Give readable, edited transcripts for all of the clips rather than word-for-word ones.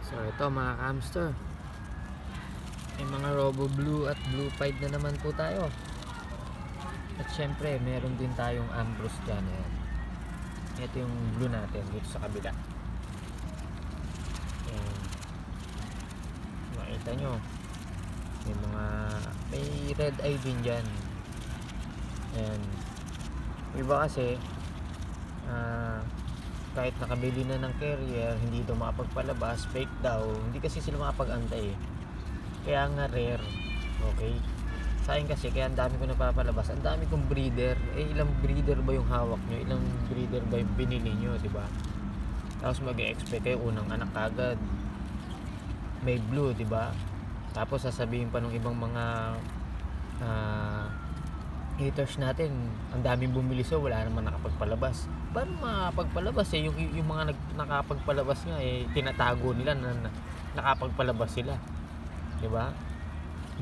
So ito mga hamster, may mga Robo Blue at Blue Pied na naman po tayo. At syempre meron din tayong Ambrose dyan. Ayan. Ito yung blue natin dito sa kabila. Ayan. Makita nyo, may red eye din dyan. Ayan. Iba kasi kahit nakabili na ng carrier, hindi daw makapagpalabas, fake daw, hindi kasi sila makapag-antay kaya nga rare. Okay, sa akin kasi kaya ang dami ko napapalabas, ang dami kong breeder. Ilang breeder ba yung hawak nyo, ilang breeder ba yung binili nyo, diba? Tapos mag-expect kayo unang anak kagad may blue, diba? Tapos sasabihin pa ng ibang mga haters natin, ang daming bumili so wala naman nakapagpalabas. Paano makapagpalabas yung mga nakapagpalabas nga tinatago nila na nakapagpalabas sila, 'di ba?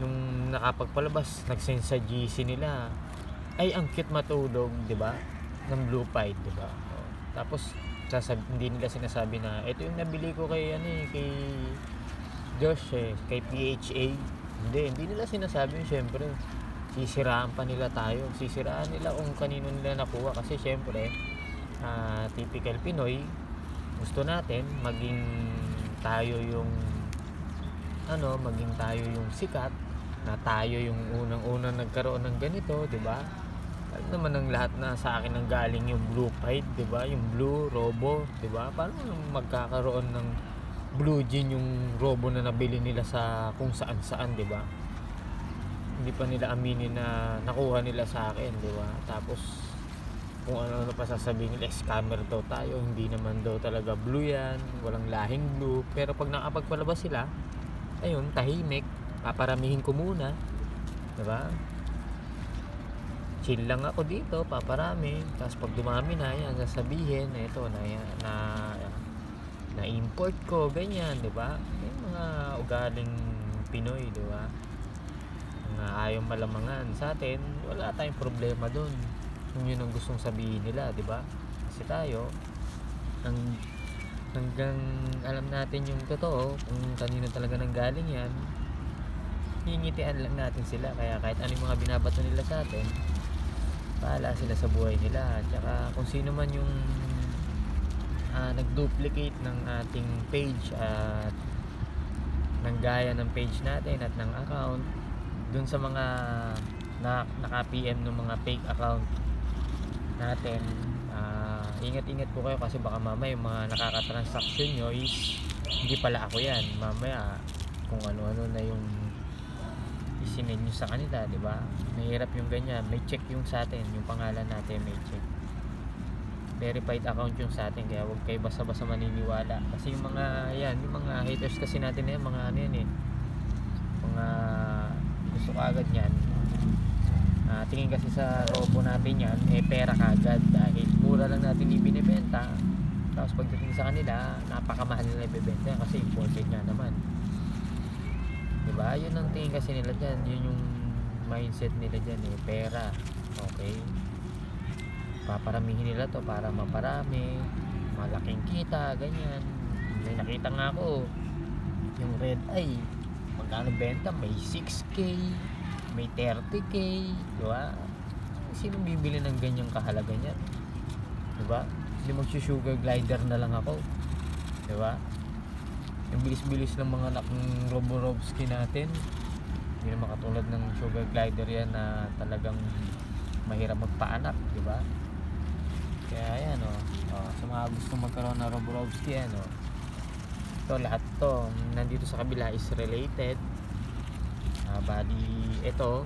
Nung nakapagpalabas, nag-send sa GC nila, ay ang cute matulog, 'di ba? Ng Blue Pied, 'di ba? Tapos hindi nila sinasabi na ito yung nabili ko kay kay Josh kay PHA. Hindi nila sinasabi yun, syempre sisiraan pa nila tayo, sisiraan nila kung kanino nila nakuha kasi syempre typical Pinoy, gusto natin maging tayo yung maging tayo yung sikat, na tayo yung unang nagkaroon ng ganito, 'di ba? Ano naman ang lahat na sa akin nang galing yung Blue Pied, 'di ba? Yung Blue Robo, 'di ba? Paano magkakaroon ng Blue Jean yung Robo na nabili nila sa kung saan-saan, 'di ba? Hindi pa nila aminin na nakuha nila sa akin, di ba? Tapos kung ano pa sasabihin nila, scammer daw tayo, hindi naman daw talaga blue yan, walang lahing blue. Pero pag nakapagpalabas sila, ayun, tahimik, paparamihin ko muna, di ba? Chill lang ako dito, paparami. Tapos pag dumami na yan, sasabihin eto na import ko, ganyan, di ba? Yung mga ugaling Pinoy, di ba? Na ayaw malamangan sa atin, wala tayong problema doon kung yun ang gustong sabihin nila, di ba? Kasi tayo hanggang alam natin yung totoo, kung kanino talaga nanggaling yan, hingitian lang natin sila. Kaya kahit anong mga binabato nila sa atin, bahala sila sa buhay nila. At saka kung sino man yung nag-duplicate ng ating page at nanggaya ng page natin at ng account, dun sa mga naka-PM ng mga fake account natin, ingat-ingat po kayo kasi baka mamaya yung mga nakaka-transaction nyo is hindi pala ako yan. Mamaya kung ano-ano na yung isinend nyo sa kanila, di ba? Mahirap yung ganyan. May check yung sa atin, yung pangalan natin may check, verified account yung sa atin, kaya huwag kayo basta-basta maniniwala kasi yung mga haters kasi natin na yan, mga mga gusto ko agad yan, tingin kasi sa Robo natin yan pera kagad dahil mura lang natin ibinibenta. Tapos pagdating sa kanila, napakamahal nila ibibenta kasi imported nga naman, diba? Yun ang tingin kasi nila dyan, yun yung mindset nila dyan, pera. Okay, paparamihin nila to para maparami, malaking kita, ganyan. May nakita nga ako yung red eye, magkano benta, may 6K, may 30K, diba? Sino bibili ng ganyang kahalaga niyan, diba? Hindi magsusugar glider na lang ako, diba? Yung bilis-bilis ng mga anak ng Roborovski natin, hindi naman katulad ng sugar glider yan na talagang mahirap magpaanak, diba? Kaya yan sa mga gusto magkaroon ng Roborovski yan ito, lahat to nandito sa kabila is related. Bali ito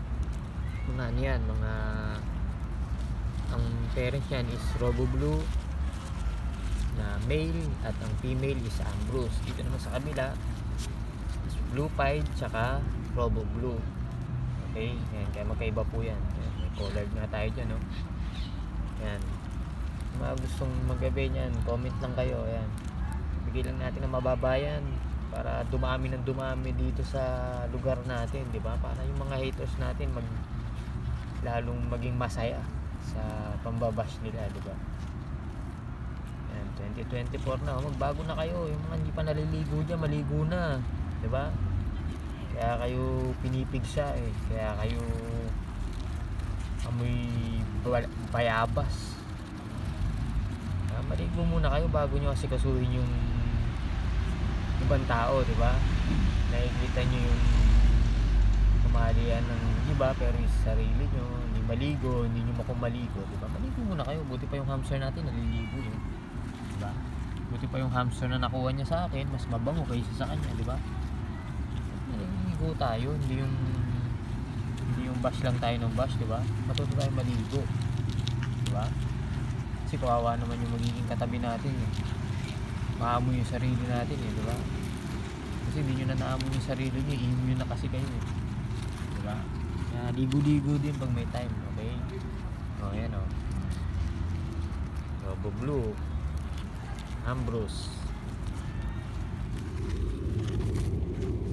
yan, ang parents yan is Robo Blue na male at ang female is Ambrose. Dito naman sa kabila is Blue Pied tsaka Robo Blue. Okay, yan, kaya magkaiba po yan. May colored nga tayo dyan, yan. Mga gustong magabi niyan, comment lang kayo. Ayan, bigay lang natin ng mababayan para dumami dito sa lugar natin, di ba? Para yung mga haters natin lalong maging masaya sa pambabash nila, di ba? Ayan, 2024 na, magbago na kayo. Yung mga hindi pa naliligo dyan, maligo na, di ba? Kaya kayo pinipigsa eh, kaya kayo amoy bayabas. Maligo muna kayo bago nyo kasi kasuhin yung ibang tao, di ba? Nakikita nyo yung kamalian ng iba, pero yung sarili nyo hindi maligo, hindi nyo makumaligo, di ba? Maligo muna kayo. Buti pa yung hamster natin naliligo yun, di ba? Buti pa yung hamster na nakuha niya sa akin, mas mabango kaysa sa kanya, di ba? Maligo tayo, hindi yung bash lang tayo ng bash, di ba? Matuto tayo maligo, di ba? Kasi kawawa naman yung magiging katabi natin eh. Maamoy yung sarili natin eh, di ba? Kasi hindi nyo na naamoy yung sarili nyo, immune na kasi kayo eh, di ba? Kaya ligo-ligo din pag may time, okay? O yan o, Robo Blue, Ambrose.